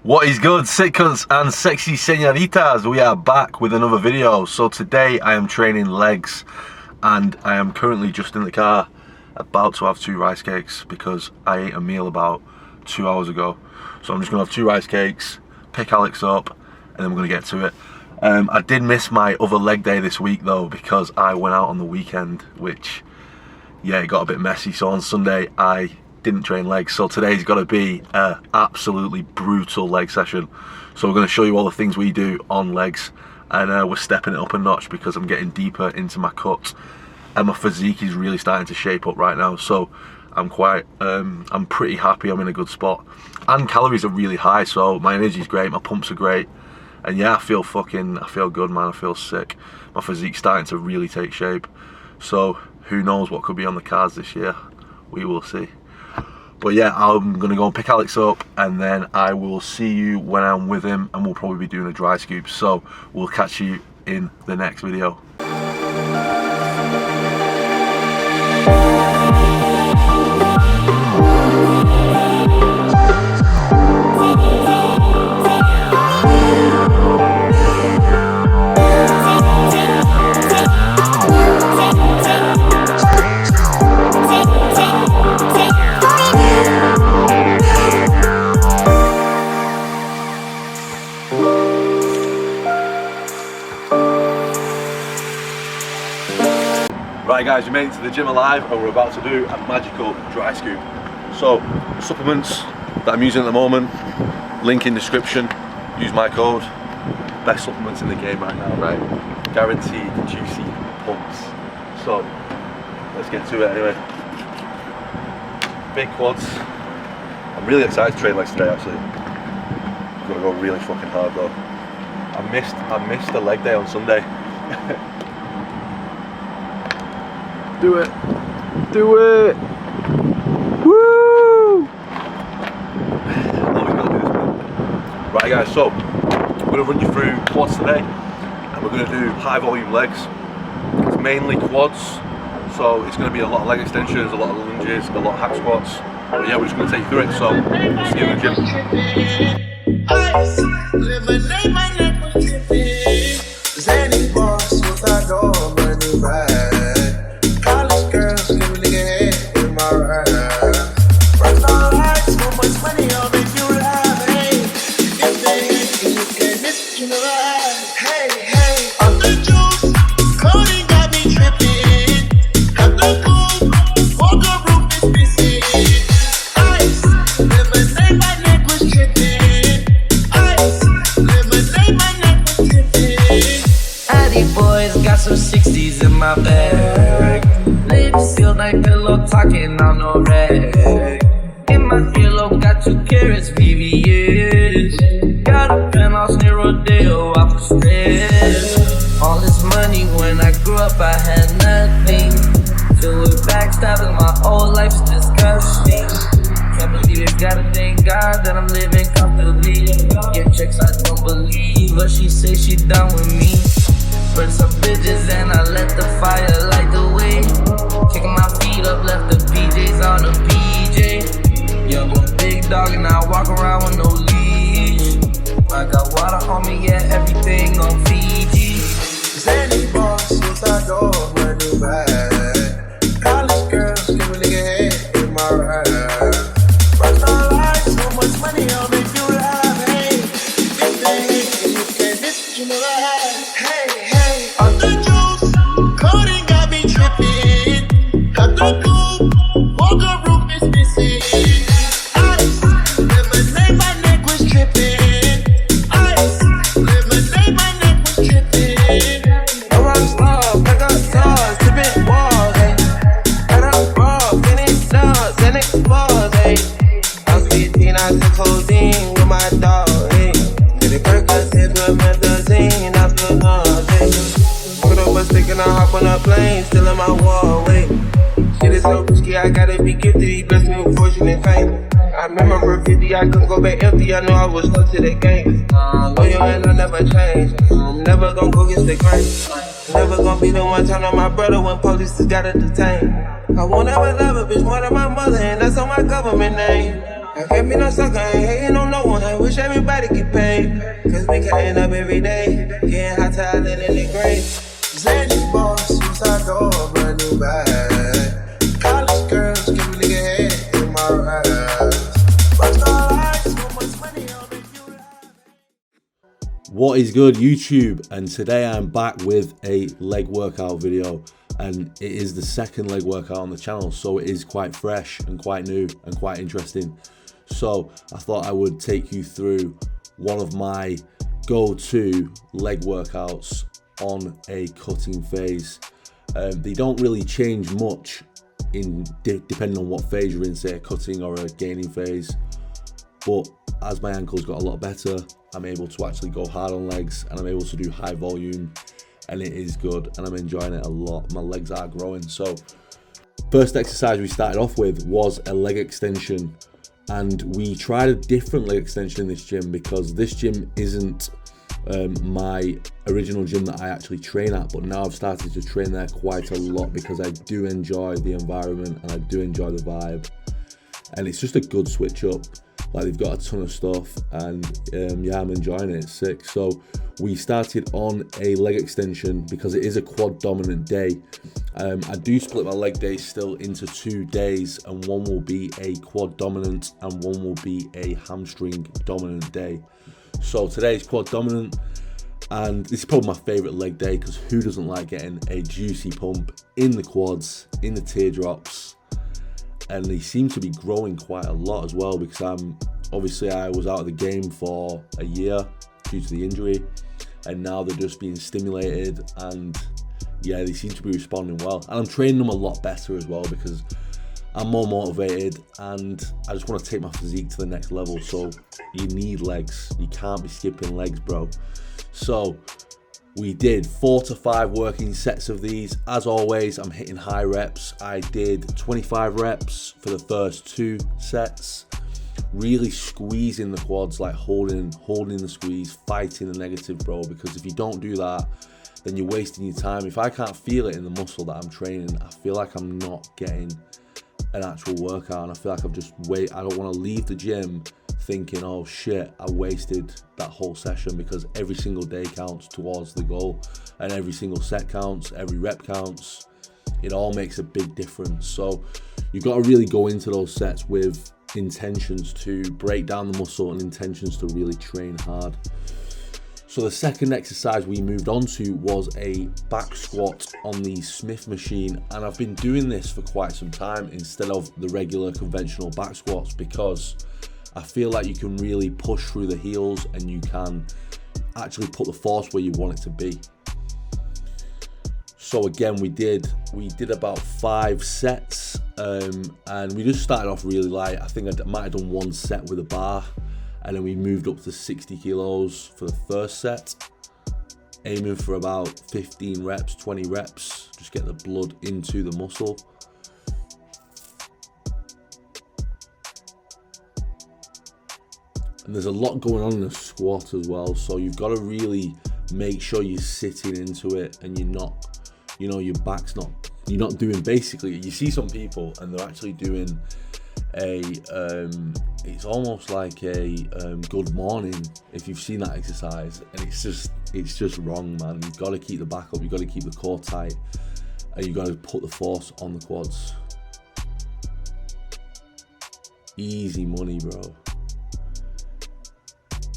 What is good, sick cunts and sexy senoritas? We are back with another video. So today I am training legs and I am currently just in the car about to have 2 rice cakes because I ate a meal about 2 hours ago. So I'm just gonna have 2 rice cakes, pick Alex up, and then we're gonna get to it. I did miss my other leg day this week though because I went out on the weekend, which, yeah, it got a bit messy. So on Sunday I didn't train legs, so today's got to be a absolutely brutal leg session. So we're going to show you all the things we do on legs, and we're stepping it up a notch because I'm getting deeper into my cuts and my physique is really starting to shape up right now. So I'm pretty happy. I'm in a good spot and calories are really high, so my energy is great, my pumps are great, and yeah, I feel good, man. I feel sick. My physique's starting to really take shape, so who knows what could be on the cards this year. We will see. But yeah, I'm gonna go and pick Alex up and then I will see you when I'm with him, and we'll probably be doing a dry scoop. So we'll catch you in the next video. Right guys, we made it to the gym alive and we're about to do a magical dry scoop. So, supplements that I'm using at the moment, link in description, use my code. Best supplements in the game right now, right? Guaranteed juicy pumps. So, let's get to it anyway. Big quads. I'm really excited to train legs today actually. I'm gonna go really fucking hard though. I missed the leg day on Sunday. Do it! Do it! Woo! Always gotta do this, man. Right guys, so I'm gonna run you through quads today, and we're gonna do high volume legs. It's mainly quads, so it's gonna be a lot of leg extensions, a lot of lunges, a lot of hack squats. But yeah, we're just gonna take you through it, so we'll see you in the gym. Some 60s in my bag. Lips feel like pillow talking on no rag. In my earlobe got 2 carats, VVS. Got a penthouse near Rodeo, I was stressed. All this money when I grew up, I had nothing. Filled with backstabbing, my whole life's disgusting. Can't believe it, gotta thank God that I'm living comfortably. Get checks, I don't believe, but she say she done with me. Burn some bitches and I let the fire light the way. Kicking my feet up, left the PJs on the PJ. Young one big dog and I walk around with no leash. I got water on me, yeah, everything on Fiji. Zanny boss, since I go where do bad. College girls, give a nigga head in my ride. Rockstar life, so much money, I'll make you laugh. Hey, if they hate and you can't miss, you know that. Hey. Still in my wall, wait. Shit is so risky, I gotta be gifted. He blessed me with fortune and fame. I remember 50, I couldn't go back empty. I know I was stuck to the game. Loyal and I never change. I'm never gonna go against the grain. Never gonna be the one turn on my brother when police just gotta detain. I won't ever love a bitch more than my mother, and that's on my government name. I can't be no sucker, ain't hating on no one. I wish everybody What is good, YouTube? And today I'm back with a leg workout video, and it is the second leg workout on the channel, so it is quite fresh and quite new and quite interesting. So I thought I would take you through one of my go-to leg workouts on a cutting phase. They don't really change much depending on what phase you're in, say a cutting or a gaining phase, but as my ankles got a lot better, I'm able to actually go hard on legs, and I'm able to do high volume, and it is good, and I'm enjoying it a lot. My legs are growing. So first exercise we started off with was a leg extension, and we tried a different leg extension in this gym because this gym isn't my original gym that I actually train at, but now I've started to train there quite a lot because I do enjoy the environment and I do enjoy the vibe, and it's just a good switch up. Like, they've got a ton of stuff, and yeah, I'm enjoying it. It's sick. So we started on a leg extension because it is a quad dominant day. I do split my leg days still into 2 days, and one will be a quad dominant and one will be a hamstring dominant day. So today is quad dominant, and this is probably my favorite leg day because who doesn't like getting a juicy pump in the quads, in the teardrops? And they seem to be growing quite a lot as well, because I was out of the game for a year due to the injury, and now they're just being stimulated, and yeah, they seem to be responding well. And I'm training them a lot better as well because I'm more motivated, and I just want to take my physique to the next level. So you need legs. You can't be skipping legs, bro. So we did 4 to 5 working sets of these. As always, I'm hitting high reps. I did 25 reps for the first 2 sets, really squeezing the quads, like holding the squeeze, fighting the negative, bro, because if you don't do that, then you're wasting your time. If I can't feel it in the muscle that I'm training, I feel like I'm not getting an actual workout, and I feel like I don't want to leave the gym thinking, oh shit, I wasted that whole session, because every single day counts towards the goal, and every single set counts, every rep counts. It all makes a big difference. So you've got to really go into those sets with intentions to break down the muscle and intentions to really train hard. So the second exercise we moved on to was a back squat on the Smith machine, and I've been doing this for quite some time instead of the regular conventional back squats because I feel like you can really push through the heels and you can actually put the force where you want it to be. So again, we did about 5 sets, and we just started off really light. I think I might have done 1 set with a bar, and then we moved up to 60 kilos for the first set, aiming for about 15 reps, 20 reps, just get the blood into the muscle. And there's a lot going on in the squat as well, so you've got to really make sure you're sitting into it and you're not, your back's not, you're not doing, basically, you see some people and they're actually doing it's almost like a good morning, if you've seen that exercise, and it's just wrong, man. You've got to keep the back up, you've got to keep the core tight, and you've got to put the force on the quads. Easy money, bro.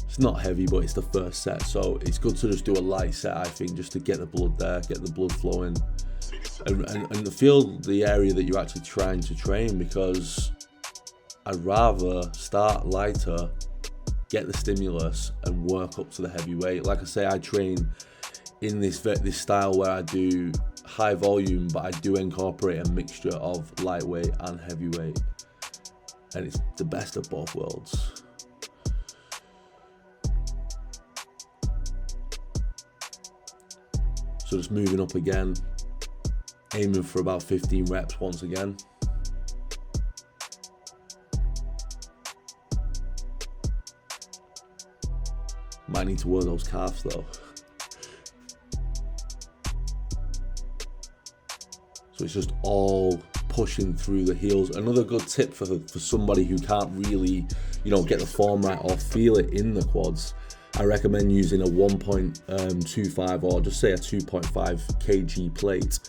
It's not heavy, but it's the first set, so it's good to just do a light set, I think, just to get the blood there, get the blood flowing, and feel the area that you're actually trying to train, because I'd rather start lighter, get the stimulus, and work up to the heavy weight. Like I say, I train in this style where I do high volume, but I do incorporate a mixture of lightweight and heavyweight, and it's the best of both worlds. So just moving up again, aiming for about 15 reps once again. Might need to work those calves though. So it's just all pushing through the heels. Another good tip for somebody who can't really, get the form right or feel it in the quads, I recommend using a 1.25 or just say a 2.5 kg plate,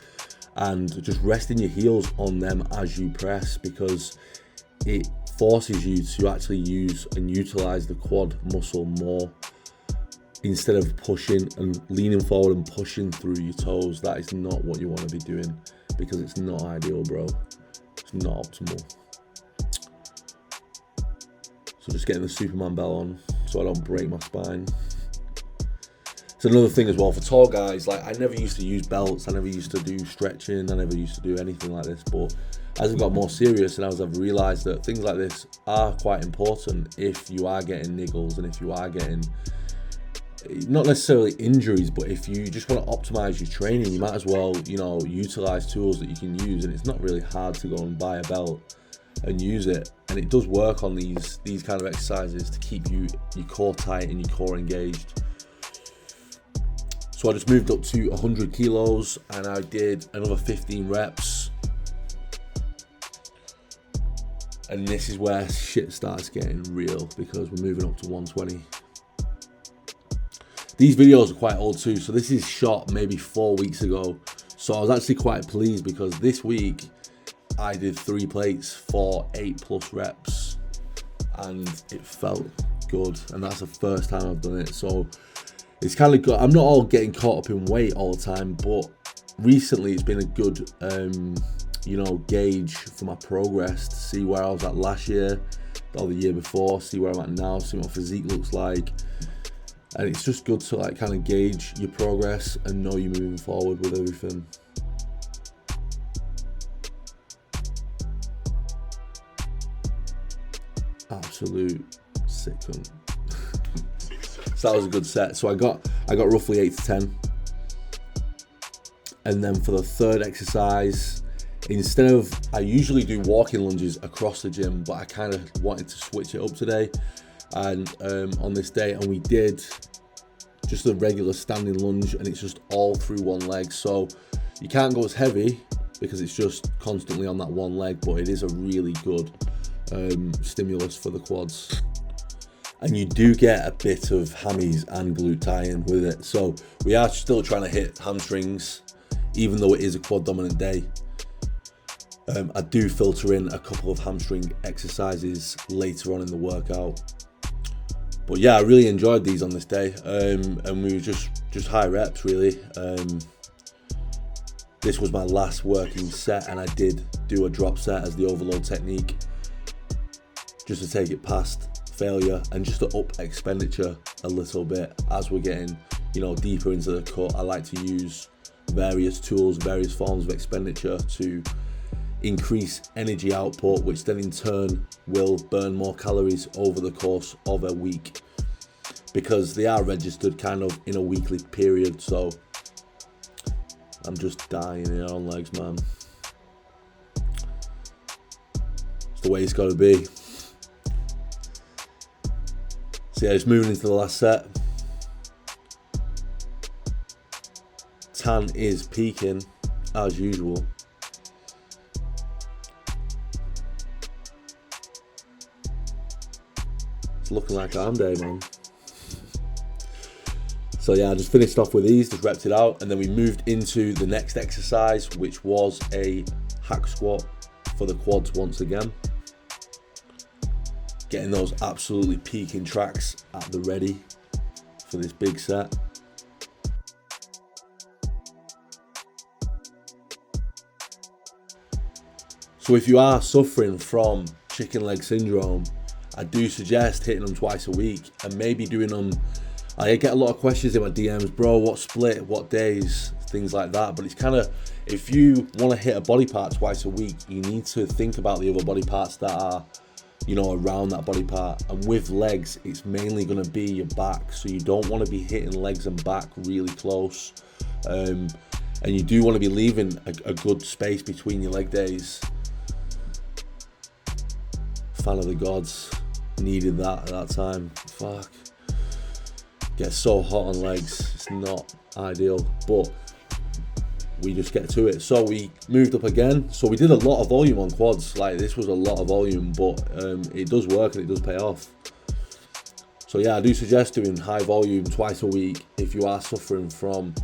and just resting your heels on them as you press, because it forces you to actually use and utilize the quad muscle more. instead of pushing and leaning forward and pushing through your toes. That is not what you want to be doing, because it's not ideal, bro. It's not optimal. So just getting the Superman bell on so I don't break my spine. It's another thing as well for tall guys. Like, I never used to use belts, I never used to do stretching, I never used to do anything like this, but as I've got more serious and as I've realised that things like this are quite important if you are getting niggles and if you are getting, not necessarily injuries, but if you just want to optimize your training, you might as well, you know, utilize tools that you can use. And it's not really hard to go and buy a belt and use it, and it does work on these kind of exercises to keep your core tight and your core engaged. So I just moved up to 100 kilos and I did another 15 reps, and this is where shit starts getting real, because we're moving up to 120. These videos are quite old too, so this is shot maybe 4 weeks ago. So I was actually quite pleased, because this week I did 3 plates for 8+ reps and it felt good, and that's the first time I've done it. So it's kind of good. I'm not all getting caught up in weight all the time, but recently it's been a good you know, gauge for my progress, to see where I was at last year or the year before, see where I'm at now, see what my physique looks like. And it's just good to like kind of gauge your progress and know you're moving forward with everything. Absolute sick one. So that was a good set. So I got roughly 8 to 10. And then for the third exercise, instead of, I usually do walking lunges across the gym, but I kind of wanted to switch it up today and on this day, and we did just a regular standing lunge, and it's just all through one leg. So you can't go as heavy because it's just constantly on that one leg, but it is a really good stimulus for the quads. And you do get a bit of hammies and glute tie-in with it. So we are still trying to hit hamstrings, even though it is a quad dominant day. I do filter in a couple of hamstring exercises later on in the workout. But yeah, I really enjoyed these on this day, and we were just high reps really. This was my last working set, and I did do a drop set as the overload technique, just to take it past failure and just to up expenditure a little bit as we're getting, you know, deeper into the cut. I like to use various tools, various forms of expenditure to increase energy output, which then in turn will burn more calories over the course of a week, because they are registered kind of in a weekly period. So I'm just dying here on legs, man. It's the way it's got to be. So yeah, just moving into the last set. Tan is peaking as usual. It's looking like arm day, man. So yeah, I just finished off with these, just repped it out, and then we moved into the next exercise, which was a hack squat for the quads once again. Getting those absolutely peaking tracks at the ready for this big set. So if you are suffering from chicken leg syndrome, I do suggest hitting them twice a week and maybe doing them. I get a lot of questions in my DMs, bro, what split, what days, things like that. But it's kind of, if you want to hit a body part twice a week, you need to think about the other body parts that are, you know, around that body part. And with legs, it's mainly going to be your back. So you don't want to be hitting legs and back really close. And you do want to be leaving a good space between your leg days. Fan of the gods, needed that at that time. Fuck. Gets so hot on legs, it's not ideal, but we just get to it. So we moved up again. So we did a lot of volume on quads. Like, this was a lot of volume, but it does work and it does pay off. So yeah, I do suggest doing high volume twice a week if you are suffering from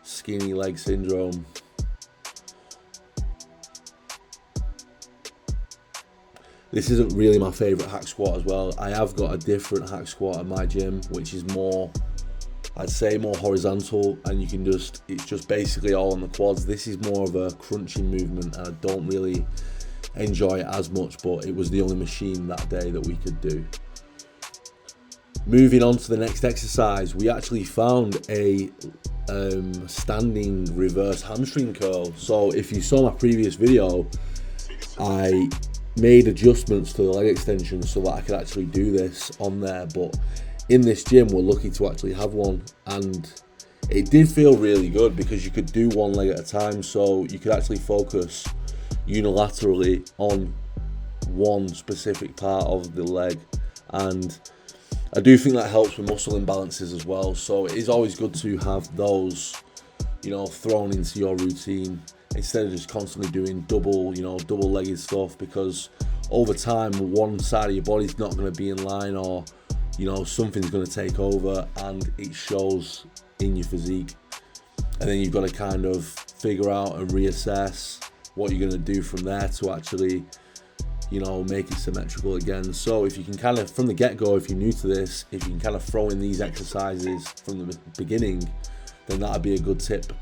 skinny leg syndrome. This isn't really my favourite hack squat as well. I have got a different hack squat at my gym, which is more I'd say more horizontal, and you can just, it's just basically all on the quads. This is more of a crunching movement, and I don't really enjoy it as much, but it was the only machine that day that we could do. Moving on to the next exercise, we actually found a standing reverse hamstring curl. So if you saw my previous video, I made adjustments to the leg extension so that I could actually do this on there, but in this gym we're lucky to actually have one, and it did feel really good because you could do one leg at a time, so you could actually focus unilaterally on one specific part of the leg, and I do think that helps with muscle imbalances as well. So it is always good to have those, you know, thrown into your routine instead of just constantly doing double-legged stuff, because over time one side of your body's not going to be in line, or you know, something's going to take over and it shows in your physique, and then you've got to kind of figure out and reassess what you're going to do from there to actually, you know, make it symmetrical again. So if you can kind of, from the get-go, if you're new to this, if you can kind of throw in these exercises from the beginning, then that'd be a good tip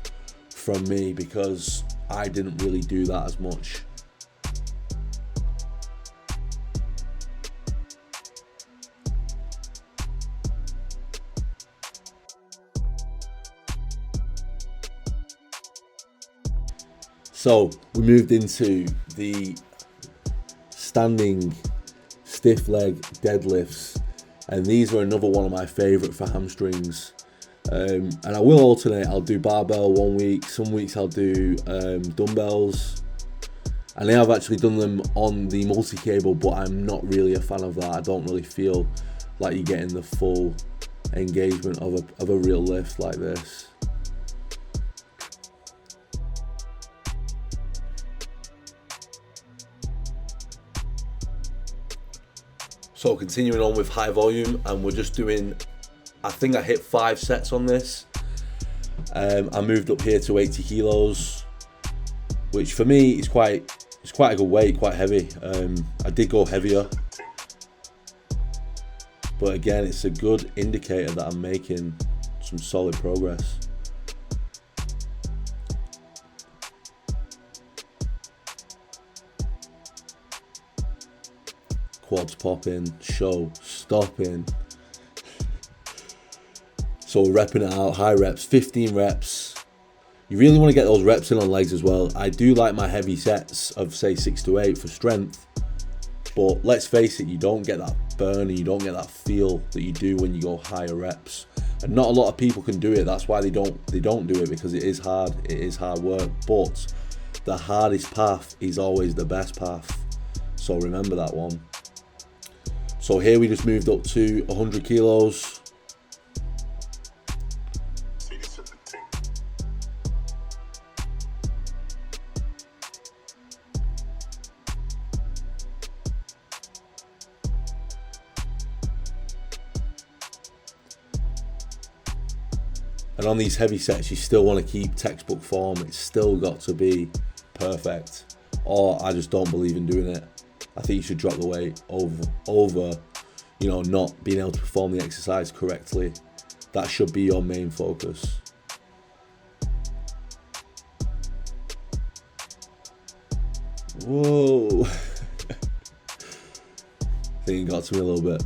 from me, because I didn't really do that as much. So we moved into the standing stiff leg deadlifts, and these are another one of my favorite for hamstrings. And I will alternate. I'll do barbell one week, some weeks I'll do dumbbells, and I have actually done them on the multi-cable, but I'm not really a fan of that. I don't really feel like you're getting the full engagement of a real lift like this. So continuing on with high volume, and we're just doing, I think I hit 5 sets on this. I moved up here to 80 kilos, which for me is quite a good weight, quite heavy. I did go heavier, but again, it's a good indicator that I'm making some solid progress. Quads popping, show stopping. So we're repping it out, high reps, 15 reps. You really want to get those reps in on legs as well. I do like my heavy sets of say 6 to 8 for strength, but let's face it, you don't get that burn and you don't get that feel that you do when you go higher reps. And not a lot of people can do it. That's why they don't do it, because it is hard. It is hard work, but the hardest path is always the best path. So remember that one. So here we just moved up to 100 kilos. And on these heavy sets, you still want to keep textbook form. It's still got to be perfect, or I just don't believe in doing it. I think you should drop the weight over, you know, not being able to perform the exercise correctly. That should be your main focus. Whoa. I think it got to me a little bit.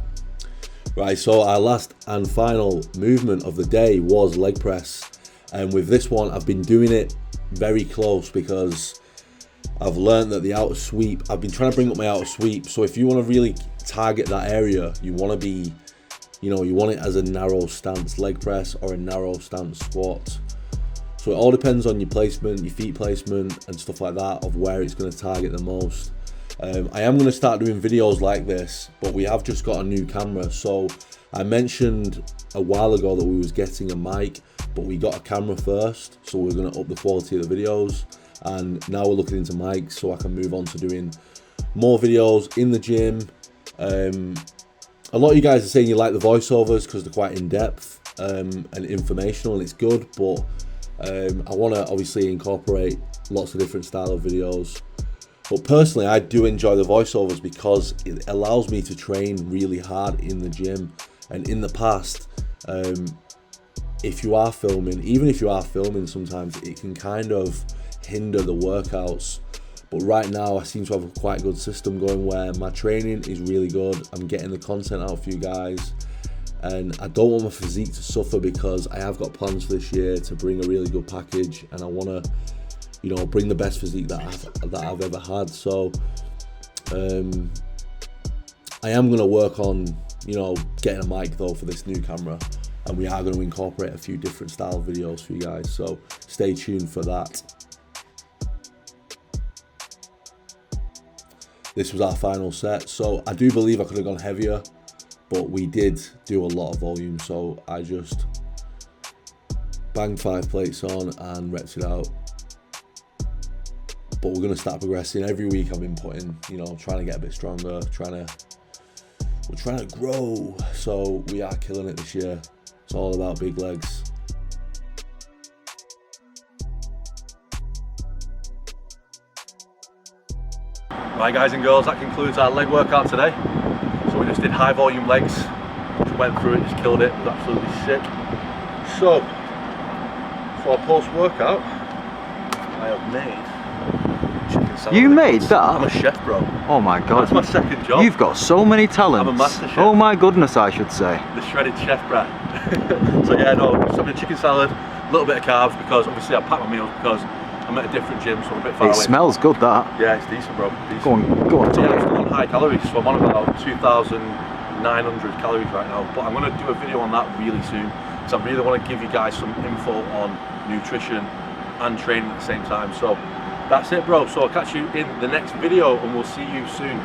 Right, so our last and final movement of the day was leg press. And with this one, I've been doing it very close because I've learned that the outer sweep, I've been trying to bring up my outer sweep. So if you want to really target that area, you want to be, you know, you want it as a narrow stance leg press or a narrow stance squat. So it all depends on your placement, your feet placement and stuff like that, of where it's going to target the most. I am going to start doing videos like this, but we have just got a new camera. So I mentioned a while ago that we was getting a mic, but we got a camera first. So we're going to up the quality of the videos. And now we're looking into mics so I can move on to doing more videos in the gym. A lot of you guys are saying you like the voiceovers because they're quite in-depth and informational, and it's good, but I want to obviously incorporate lots of different style of videos. But personally, I do enjoy the voiceovers because it allows me to train really hard in the gym. And in the past, if you are filming, even if you are filming, sometimes it can kind of hinder the workouts. But right now I seem to have a quite good system going where my training is really good. I'm getting the content out for you guys, and I don't want my physique to suffer because I have got plans for this year to bring a really good package, and I want to, you know, bring the best physique that I've ever had. So I am going to work on, you know, getting a mic though for this new camera, and we are going to incorporate a few different style videos for you guys, so stay tuned for that. This was our final set, so I do believe I could have gone heavier, but we did do a lot of volume, so I just banged 5 plates on and repped it out. But we're going to start progressing. Every week I've been putting, you know, trying to get a bit stronger, we're trying to grow, so we are killing it this year. It's all about big legs. Right guys and girls, that concludes our leg workout today. So we just did high volume legs, just went through it, just killed it, it was absolutely sick. So, for our post workout, I have made chicken salad. You made that? I'm a chef, bro. Oh my god. That's my second job. You've got so many talents. I'm a master chef. Oh my goodness, I should say. The shredded chef brat. So yeah, no, just having a chicken salad, a little bit of carbs, because obviously I pack my meals because I'm at a different gym, so I'm a bit far away. It smells good, that. Yeah, it's decent, bro. Decent. Go on. So yeah, I'm still on high calories, so I'm on about 2,900 calories right now, but I'm going to do a video on that really soon, because I really want to give you guys some info on nutrition and training at the same time. So that's it, bro. So I'll catch you in the next video, and we'll see you soon.